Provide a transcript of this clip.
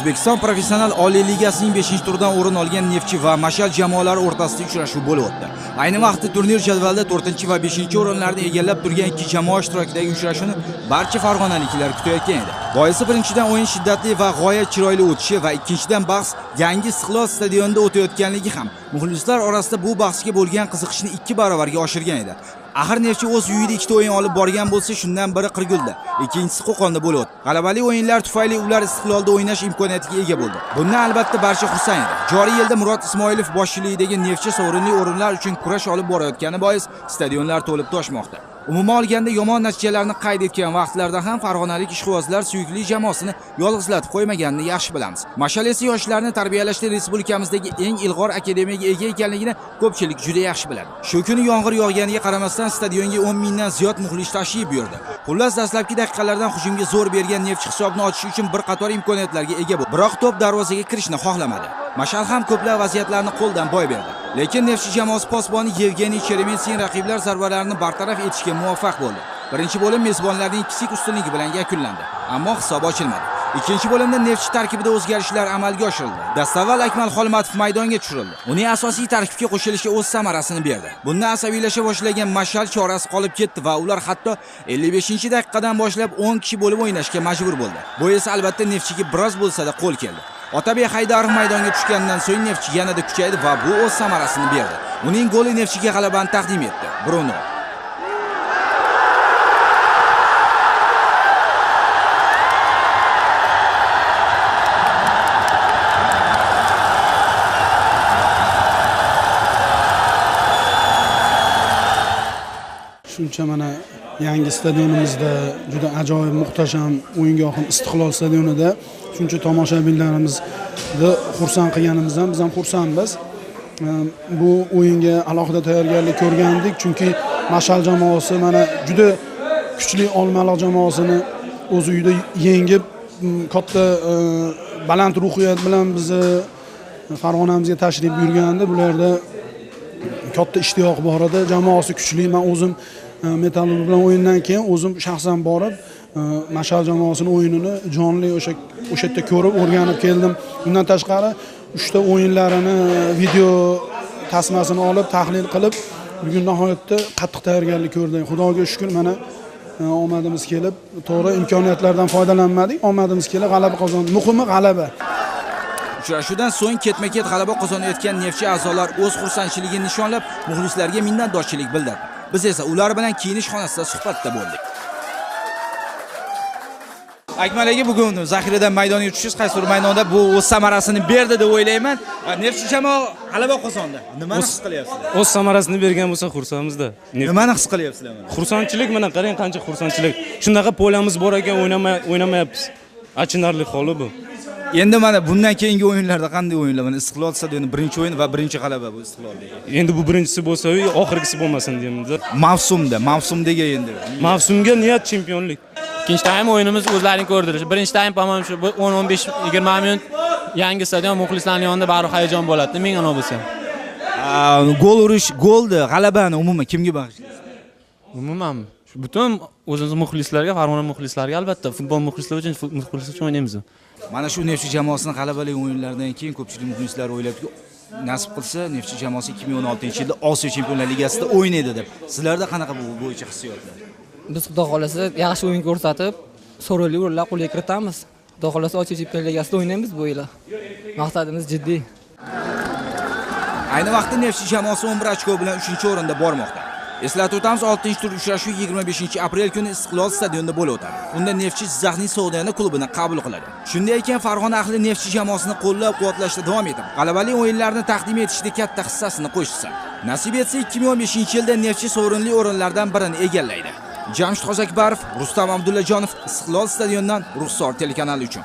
O'zbekiston Professional Oliy Ligasining 5-turdan o'rin olgan Neftchi va Mashal jamoalari o'rtasida uchrashuv bo'lib o'tdi. Ayni vaqtda turnir jadvalida 4 va 5-o'rinlarni egallab turgan ikki jamoa ishtirokidagi uchrashuvni barcha farg'onaliklar kutayotgan edi. Boisi birinchidan o'yin shiddatli va g'oyat chiroyli o'tishi va ikkinchidan bahs yangi Istiqlol stadionida o'tayotganligi ham muxlislar orasida bu bahsga bo'lgan qiziqishni 2 barobarga oshirgan edi. Axir Neftchi o'z uyida ikkita o'yin olib borgan bo'lsa, shundan biri Qirgulda, ikkinchisi Qo'qonda bo'lib o'tdi. G'alabali o'yinlar tufayli ular Istiqlolda o'ynash imkoniyatiga ega bo'ldi. Bundan albatta barcha xursand edi. Joriy yilda Murod Ismoilov boshchiligidagi Neftchi sovrinli o'rinlar uchun kurash olib borayotgani bois stadionlar to'lib toshmoqda. Umuman olganda yomon natijalarni qayd etgan vaqtlarda ham farg'onalik ishqibozlar suyukli jamoasini yolg'izlatib qo'ymaganini yaxshi bilamiz. Mashal esa yoshlarni tarbiyalashda respublikamizdagi eng ilg'or akademiyaga ega ekanligini ko'pchilik juda yaxshi biladi. Shu kuni yomg'ir yog'ganiga qaramasdan stadionga 10 mingdan ziyod muxlis tashrif buyurdi. Xullas, dastlabki daqiqalardan hujumga zo'r bergan Neftchi hisobni ochish uchun bir qator imkoniyatlarga ega bo'ldi. Biroq to'p darvozaga kirishni xohlamadi. Mashal ham ko'plab vaziyatlarni qo'ldan boy berdi. Lekin Neftchi jamoasi posboni Yevgeniy Cheremetsin raqiblar zarbalarini bartaraf etishga muvaffaq bo'ldi. Birinchi bo'lim mezbonlarning kichik ustunligi bilan yakunlandi, ammo hisob ochilmadi. Ikkinchi bo'limda Neftchi tarkibida o'zgarishlar amalga oshirildi. Dastavval Akmal Xolmatov maydonga tushirildi. Uning asosiy tarkibga qo'shilishi o'z samarasini berdi. Bundan asabiylasha boshlagan Mashal chorasi qolib ketdi va ular hatto 55-daqiqadan boshlab 10 kishi bo'lib o'ynashga majbur bo'ldi. Bu esa albatta Neftchiga biroz bo'lsa-da qo'l keldi. Otabek Haydarov maydonga tushgandan so'ng Neftchi yanada kuchaydi va bu o'z samarasini berdi. Uning goli Neftchiga g'alabani taqdim etdi. Bruno shuncha mana yangi stadionimizda juda ajoyib muhtasham o'yingohim Istiqlol stadionida shuncha tomoshabinlarimizni xursand qilganimizdan biz ham xursandmiz. Bu o'yinga alohida tayyorgarlik ko'rgandik, chunki Mashal jamoasi mana juda kuchli Olmaliq jamoasini o'z uyida yengib, katta baland ruhiyat bilan bizni Farg'onamizga tashrif buyurgandi. Bularda katta ishtiyoq bor edi, jamoasi kuchli. Men o'zim Metallurg bilan o'yindan keyin o'zim shaxsan borib Mashal jamoasining o'yinini jonli o'sha yerda ko'rib o'rganib keldim. Bundan tashqari 3 ta o'yinlarini video tasmasini olib tahlil qilib, bugun nihoyatda qattiq tayyorgarlik ko'rdik. Xudoga shukr, mana omadimiz kelib, to'g'ri imkoniyatlardan foydalanmadik, omadimiz kelib g'alaba qozondik. Muhimi g'alaba. Uchrashuvdan so'ng ketma-ket g'alaba qozonayotgan Neftchi a'zolar o'z xursandchiligini nishonlab, muxlislarga minnatdorchilik bildirdi. Biz esa ular bilan kiyinish xonasida suhbatda bo'ldik. Akmal aka, bugun zaxiradan maydonga tushish qaysidir maydonda bu o'z samarasini berdi deb o'ylayman. Neftchi jamoa g'alaba qozondi. Nimani his qilyapsizlar? O'z samarasini bergan bo'lsa xursandmizda. Nimani his qilyapsizlar? Xursandchilik, mana qarang qancha xursandchilik. Shunaqa polamiz bor ekan, o'ynamayapmiz. Achinarli holi bu. Endi mana bundan keyingi o'yinlarda qanday o'yinlar? Mana Istiqlol stadioni birinchi o'yin va birinchi g'alaba bu Istiqloldagi. Endi bu birinchisi bo'lsa, oxirgisi bo'lmasin deymiz. Mavsumdagi endi. Mavsumga niyat chempionlik. Ikkinchi taym o'yinimiz o'zlarini ko'rdirish. Birinchi taym hamon shu 10-15-20 minut yangi stadion muxlislarning yonida bari hayajon bo'ladi. Ming ana bo'lsa. Gol urish, golni, g'alabani umuman kimga bag'ishlaysiz? Umuman butun o'zimiz muxlislarga, Farg'ona muxlislariga, albatta futbol muxlislari uchun, muxlislar uchun o'ynaymiz. Mana shu Neftchi jamoasining g'alabali o'yinlaridan keyin ko'pchilik muxlislar o'ylabki, nasib qilsa Neftchi jamoasi 2016-yilda Osiyo Chempionlar Ligasida o'ynaydi deb. Sizlarda qanaqa bu bo'yicha hissiyotlar? Biz xudo xolasa yaxshi o'yin ko'rsatib, so'rovli o'rinlar qo'lga kiritamiz. Xudo xolasa Osiyo Chempionlar Ligasida o'ynaymiz bu yil. Maqsadimiz jiddiy. Ayni vaqtda Neftchi jamoasi 11 ochko bilan 3-o'rinda bormoqda. Eslatib o'tamiz, 6-tur uchrashuv 25-aprel kuni Istiqlol stadionida bo'lib o'tadi. Unda Neftchi Jizzaxning Sog'diyona klubini qabul qiladi. Shunday ekan, Farg'ona ahli Neftchi jamoasini qo'llab-quvvatlashda davom etib, g'alabali o'yinlarni taqdim etishda katta hissasini qo'shsa, nasib etsa 2015-yilda Neftchi sovrinli o'rinlardan birini egallaydi. Jamshid Qozakbarov, Rustam Abdullajonov, Istiqlol stadionidan Ruxsor telekanali uchun.